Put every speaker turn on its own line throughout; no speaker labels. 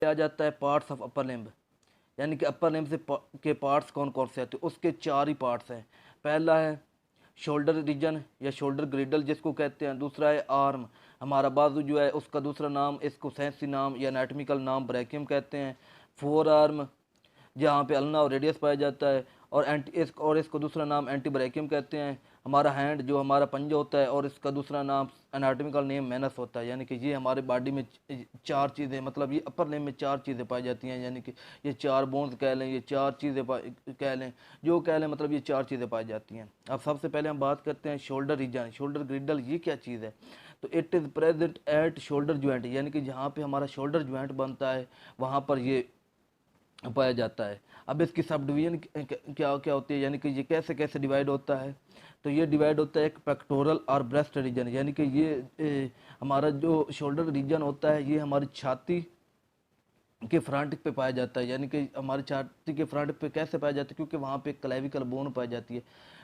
आ जाता है parts of upper limb, यानी कि अपर लिम्ब से के पार्ट्स कौन कौन से आते हैं, उसके 4 ही पार्ट्स हैं। पहला है शोल्डर रीजन या शोल्डर ग्रिडल जिसको कहते हैं। दूसरा है आर्म, हमारा बाजू जो है उसका दूसरा नाम, इसको साइंसी नाम या एनाटॉमिकल नाम ब्रैकियम कहते हैं। फोर आर्म जहाँ पे अल्ना और रेडियस पाया जाता है, और इसको दूसरा नाम एंटी ब्रैकियम कहते हैं। हमारा हैंड जो हमारा पंजा होता है और इसका दूसरा नाम एनाटॉमिकल नेम मैनस होता है। यानी कि ये हमारे बॉडी में 4 चीज़ें, मतलब ये अपर लिम्ब में 4 चीज़ें पाई जाती हैं। यानी कि ये 4 बोन्स कह लें, ये 4 चीज़ें कह लें, जो कह लें, मतलब ये 4 चीज़ें पाई जाती हैं। अब सबसे पहले हम बात करते हैं शोल्डर रीजन, शोल्डर ग्रिडल, ये क्या चीज़ है। तो it is present at shoulder joint, यानी कि जहाँ पे हमारा शोल्डर ज्वाइंट बनता है वहाँ पर ये पाया जाता है। अब इसकी सब डिवीजन क्या क्या होती है, यानी कि ये कैसे कैसे डिवाइड होता है। तो ये डिवाइड होता है एक पेक्टोरल और ब्रेस्ट रीजन, यानी कि ये हमारा जो शोल्डर रीजन होता है ये हमारी छाती के फ्रंट पे पाया जाता है। यानी कि हमारी छाती के फ्रंट पे कैसे पाया जाता है, क्योंकि वहाँ पे क्लेविकल बोन पाई जाती है।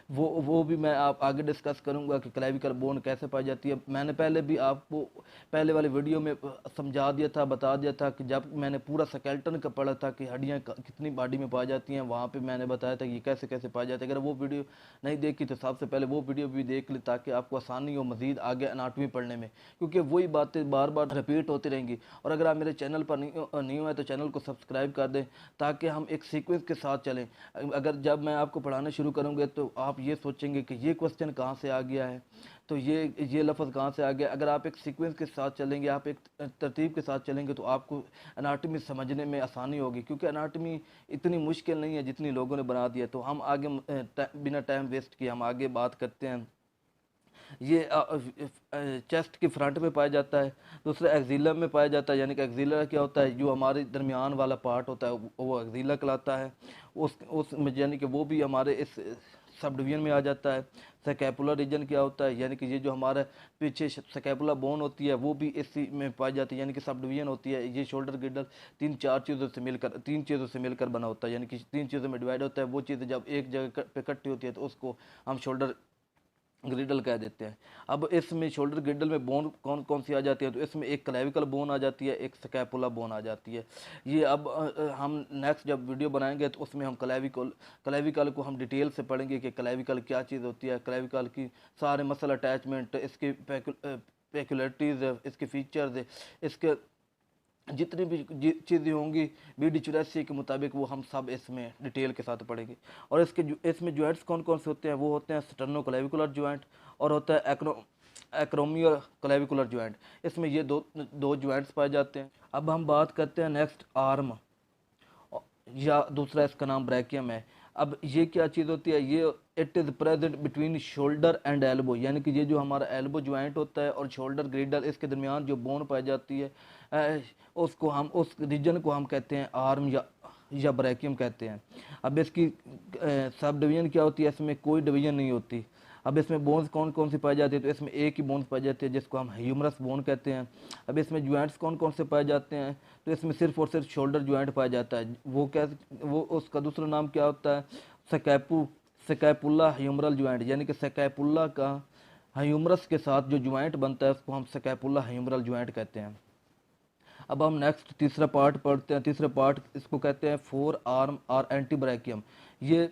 वो भी मैं आप आगे डिस्कस करूँगा कि क्लेविकल बोन कैसे पाई जाती है। मैंने पहले भी आपको पहले वाले वीडियो में समझा दिया था, बता दिया था कि जब मैंने पूरा स्केलेटन का पढ़ा था कि हड्डियाँ कितनी बॉडी में पाई जाती हैं, वहाँ पे मैंने बताया था कि ये कैसे कैसे पाई जाती है। अगर वो वीडियो नहीं देखी तो सबसे पहले वो वीडियो भी देख ली, ताकि आपको आसानी हो मज़ीद आगे एनाटॉमी पढ़ने में, क्योंकि वही बातें बार बार रिपीट होती रहेंगी। और अगर आप मेरे चैनल पर नहीं हुआ है तो चैनल को सब्सक्राइब कर दें, ताकि हम एक सीक्वेंस के साथ चलें। अगर जब मैं आपको पढ़ाना शुरू करूँगा तो आप ये सोचेंगे कि ये क्वेश्चन कहाँ से आ गया है, तो ये लफ्ज़ कहाँ से आ गया। अगर आप एक सीक्वेंस के साथ चलेंगे, आप एक तरतीब के साथ चलेंगे, तो आपको एनाटॉमी समझने में आसानी होगी, क्योंकि एनाटॉमी इतनी मुश्किल नहीं है जितनी लोगों ने बना दिया। तो हम आगे बिना टाइम वेस्ट किए हम आगे बात करते हैं। ये चेस्ट के फ्रंट में पाया जाता है। दूसरा एक्जिला में पाया जाता है, यानी कि एक्जिला क्या होता है, जो हमारे दरमियान वाला पार्ट होता है वो एक्जिला कहलाता है। उस यानी कि वो भी हमारे इस सब डिवीजन में आ जाता है। स्कैपुलर रीजन क्या होता है, यानी कि ये जो हमारा पीछे स्कैपुला बोन होती है वो भी इसी में पाई जाती है, यानी कि सब डिवीजन होती है। ये शोल्डर ग्रिडल 3 चीज़ों से मिलकर बना होता है, यानी कि 3 चीज़ों में डिवाइड होता है। वो चीज़ें जब एक जगह पे इकट्ठी होती है तो उसको हम शोल्डर ग्रिडल कह देते हैं। अब इसमें शोल्डर ग्रिडल में बोन कौन कौन सी आ जाती है, तो इसमें एक क्लेविकल बोन आ जाती है, एक स्कैपुला बोन आ जाती है। ये अब हम नेक्स्ट जब वीडियो बनाएंगे तो उसमें हम क्लेविकल को हम डिटेल से पढ़ेंगे कि क्लेविकल क्या चीज़ होती है, क्लेविकल की सारे मसल अटैचमेंट, इसकी पेक्युलरिटीज़, इसके फीचर्स, इसके जितनी भी चीज़ें होंगी BD84 के मुताबिक वो हम सब इसमें डिटेल के साथ पढ़ेंगे। और इसमें जॉइंट्स कौन कौन से होते हैं, वो होते हैं स्टर्नो क्लेविकुलर जॉइंट और होता है एक्रोमियल क्लेविकुलर जॉइंट। इसमें ये दो जॉइंट्स पाए जाते हैं। अब हम बात करते हैं नेक्स्ट आर्म, या दूसरा इसका नाम ब्रैकियम है। अब ये क्या चीज़ होती है, ये it is present between shoulder and elbow, यानी कि ये जो हमारा एल्बो ज्वाइंट होता है और शोल्डर ग्रिडल, इसके दरमियान जो बोन पाई जाती है, उसको हम उस रीजन को हम कहते हैं आर्म या ब्रैकियम कहते हैं। अब इसकी सब डिवीजन क्या होती है, इसमें कोई डिवीजन नहीं होती। अब इसमें बोन्स कौन कौन सी पाई जाती है, तो इसमें एक ही बोन्स पाई जाती है जिसको हम ह्यूमरस बोन कहते हैं। अब इसमें ज्वाइंट्स कौन कौन से पाए जाते हैं, तो इसमें सिर्फ और सिर्फ शोल्डर ज्वाइंट पाया जाता है। वो उसका दूसरा नाम क्या होता है, स्कैपुला ह्यूमरल ज्वाइंट, यानी कि स्कैपुला का ह्यूमरस के साथ जो ज्वाइंट बनता है उसको हम स्कैपुला ह्यूमरल ज्वाइंट कहते हैं। अब हम नेक्स्ट तीसरा पार्ट पढ़ते हैं। तीसरा पार्ट इसको कहते हैं फोर आर्म और एंटी ब्रैकियम। ये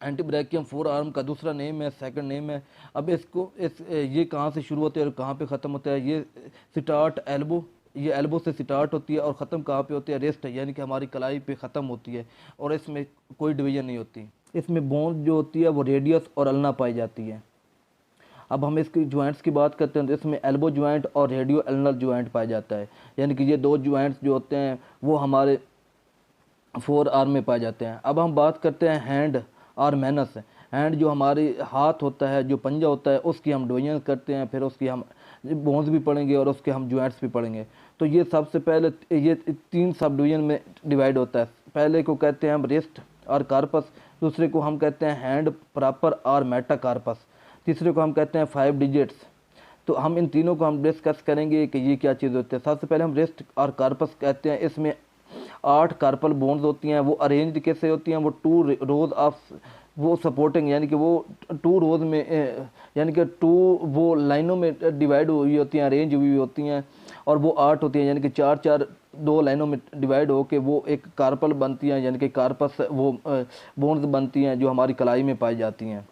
एंटी ब्रैकियम फोर आर्म का दूसरा नेम है, सेकंड नेम है। अब ये कहाँ से शुरू होता है और कहाँ पे ख़त्म होता है, ये स्टार्ट एल्बो, ये एल्बो से स्टार्ट होती है और ख़त्म कहाँ पे होती है, रेस्ट, यानी कि हमारी कलाई पे ख़त्म होती है। और इसमें कोई डिवीजन नहीं होती। इसमें बोन जो होती है वो रेडियस और अल्ना पाई जाती है। अब हम इसकी ज्वाइंट्स की बात करते हैं तो इसमें एल्बो ज्वाइंट और रेडियो एल्नर ज्वाइंट पाया जाता है, यानी कि ये दो ज्वाइंट्स जो होते हैं वो हमारे फोर आर्म में पाए जाते हैं। अब हम बात करते हैं हैंड और मैनस। हैंड जो हमारी हाथ होता है, जो पंजा होता है, उसकी हम डिवीजन करते हैं, फिर उसकी हम बोन्स भी पढ़ेंगे और उसके हम ज्वाइंट्स भी पढ़ेंगे। तो ये सबसे पहले ये 3 सब डिवीजन में डिवाइड होता है। पहले को कहते हैं हम रिस्ट और कार्पस, दूसरे को हम कहते हैं हैंड प्रॉपर और मेटाकार्पस, तीसरे को हम कहते हैं 5 डिजिट्स। तो हम इन तीनों को हम डिस्कस करेंगे कि ये क्या चीज़ होती है। सबसे पहले हम रिस्ट और कार्पस कहते हैं, इसमें 8 कार्पल बोन्स होती हैं। वो अरेंज कैसे होती हैं, वो 2 रोज ऑफ वो सपोर्टिंग, यानी कि वो 2 रोज में यानी कि 2 वो लाइनों में डिवाइड हुई होती हैं, अरेंज हुई होती हैं, और वो 8 होती हैं, यानी कि 4 4 दो लाइनों में डिवाइड होकर वो एक कार्पल बनती हैं, यानी कि कार्पस वो बोन्स बनती हैं जो हमारी कलाई में पाई जाती हैं।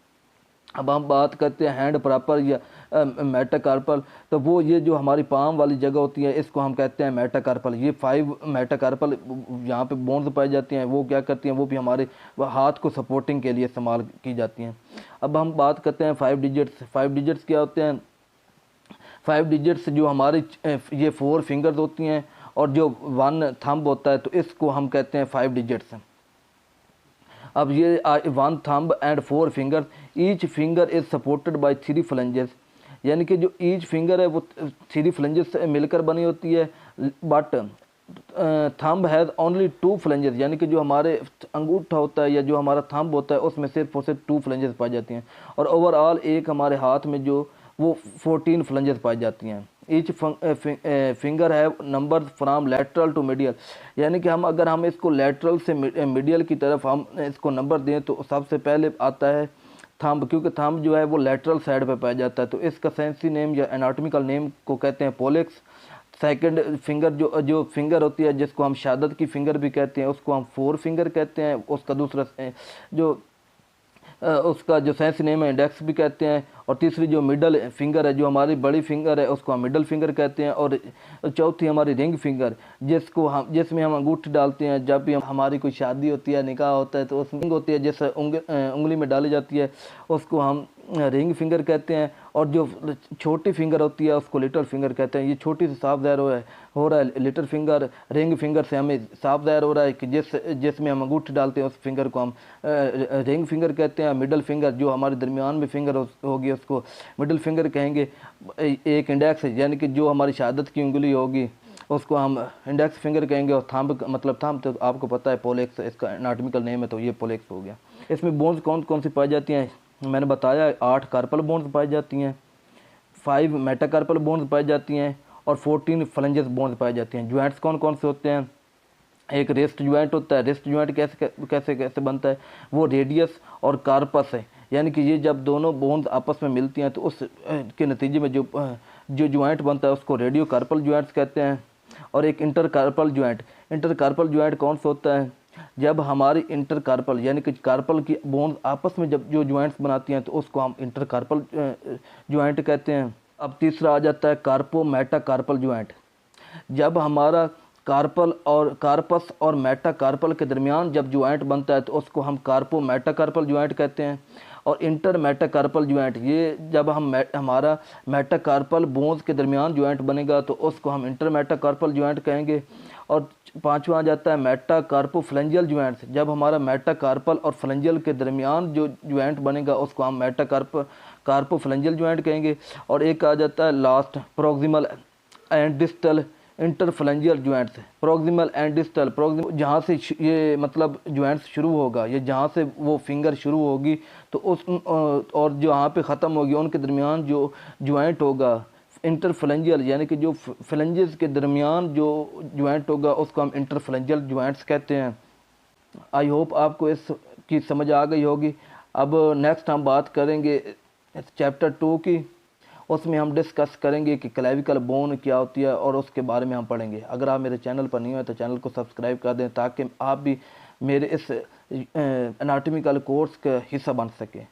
अब हम बात करते हैं हैंड प्रॉपर या मेटाकार्पल, तो वो ये जो हमारी पाम वाली जगह होती है इसको हम कहते हैं मेटाकार्पल। ये 5 मेटाकार्पल यहाँ पे बोन्स पाई जाती हैं, वो क्या करती हैं, वो भी हमारे हाथ को सपोर्टिंग के लिए इस्तेमाल की जाती हैं। अब हम बात करते हैं 5 डिजिट्स। 5 डिजिट्स क्या होते हैं? 5 डिजिट्स जो हमारी ये 4 फिंगर्स होती हैं और जो 1 थंब होता है, तो इसको हम कहते हैं 5 डिजिट्स। अब ये 1 thumb and 4 finger, each finger is supported by 3 flanges, यानी कि जो ईच फिंगर है वो 3 फ्लेंजेस से मिलकर बनी होती है। But thumb has only 2 flanges, यानी कि जो हमारे अंगूठा होता है या जो हमारा थंब होता है उसमें सिर्फ और सिर्फ 2 फ्लेंजेस पाई जाती हैं, और ओवरऑल एक हमारे हाथ में जो वो 14 फ्लेंजेस पाई जाती हैं। Each finger have number from lateral to medial, यानी कि अगर हम इसको लेटरल से मीडियल की तरफ हम इसको नंबर दें तो सबसे पहले आता है थंब, क्योंकि थंब जो है वो लेटरल साइड पे पाया जाता है, तो इसका साइंसी नेम या एनाटॉमिकल नेम को कहते हैं पोलेक्स। सेकंड फिंगर जो फिंगर होती है जिसको हम शहादत की फिंगर भी कहते हैं उसको हम 4 फिंगर कहते हैं। उसका दूसरा जो उसका जो साइंस नेम है इंडेक्स भी कहते हैं। और तीसरी जो मिडल फिंगर है जो हमारी बड़ी फिंगर है उसको हम मिडल फिंगर कहते हैं। और चौथी हमारी रिंग फिंगर जिसमें हम अंगूठी डालते हैं जब भी हमारी कोई शादी होती है, निकाह होता है, तो उसमें रिंग होती है जिस उंगली में डाली जाती है उसको हम रिंग फिंगर कहते हैं। और जो छोटी फिंगर होती है उसको लिटिल फिंगर कहते हैं। ये छोटी से साफ ज़ाहिर हो रहा है लिटिल फिंगर। रिंग फिंगर से हमें साफ ज़ाहिर हो रहा है कि जिसमें हम अंगूठी डालते हैं उस फिंगर को हम रिंग फिंगर कहते हैं। मिडल फिंगर जो हमारे दरमियान में फिंगर होगी उसको मिडल फिंगर कहेंगे। एक इंडेक्स यानी कि जो हमारी शहादत की उंगली होगी उसको हम इंडेक्स फिंगर कहेंगे। और थंब मतलब थंब तो आपको पता है पोलेक्स इसका एनाटॉमिकल नेम है, तो ये पोलेक्स हो गया। इसमें बोन्स कौन कौन सी पाई जाती हैं? मैंने बताया 8 कार्पल बोन्स पाई जाती हैं, 5 मेटाकार्पल बोन्स पाई जाती हैं और 14 फ्लेंजेस बोन्स पाई जाती हैं। ज्वाइंट्स कौन कौन से होते हैं? एक रिस्ट ज्वाइंट होता है। रिस्ट ज्वाइंट कैसे बनता है? वो रेडियस और कार्पस है, यानी कि ये जब दोनों बोन्स आपस में मिलती हैं तो उस के नतीजे में जो ज्वाइंट बनता है उसको रेडियो कार्पल ज्वाइंट्स कहते हैं। और एक इंटरकार्पल ज्वाइंट कौन सा होता है? जब हमारी इंटरकार्पल यानी कि कार्पल की बोन्स आपस में जब जो ज्वाइंट्स बनाती हैं तो उसको हम इंटरकार्पल ज्वाइंट कहते हैं। अब तीसरा आ जाता है कार्पो मेटाकार्पल ज्वाइंट। जब हमारा कार्पस और मेटाकार्पल के दरमियान जब ज्वाइंट बनता है तो उसको हम कार्पो मेटाकार्पल ज्वाइंट कहते हैं। और इंटर मेटाकार्पल ज्वाइंट, ये जब हमारा मेटाकार्पल बोन्स के दरमियान ज्वाइंट बनेगा तो उसको हम इंटर मेटाकार्पल ज्वाइंट कहेंगे। और पांचवा आ जाता है मेटाकार्पोफ्लेंजियल ज्वाइंट्स। जब हमारा मेटाकार्पल और फ्लेंजियल के दरमियान जो ज्वाइंट बनेगा उसको हम कार्पोफ्लेंजियल ज्वाइंट कहेंगे। और एक आ जाता है last proximal and distal interphalangeal joints. Proximal and distal, जहाँ से ये मतलब ज्वाइंट्स शुरू होगा, ये जहाँ से वो फिंगर शुरू होगी तो उस और जहाँ पे ख़त्म होगी उनके दरमियान जो ज्वाइंट होगा इंटरफ्लेंजियल, यानी कि जो फ्लेंजेस के दरमियान जो ज्वाइंट होगा उसको हम इंटरफ्लेंजियल ज्वाइंट्स कहते हैं। आई होप आपको इस की समझ आ गई होगी। अब नेक्स्ट हम बात करेंगे चैप्टर 2 की। उसमें हम डिस्कस करेंगे कि क्लेविकल बोन क्या होती है और उसके बारे में हम पढ़ेंगे। अगर आप मेरे चैनल पर नहीं हो तो चैनल को सब्सक्राइब कर दें ताकि आप भी मेरे इस एनाटॉमिकल कोर्स का हिस्सा बन सकें।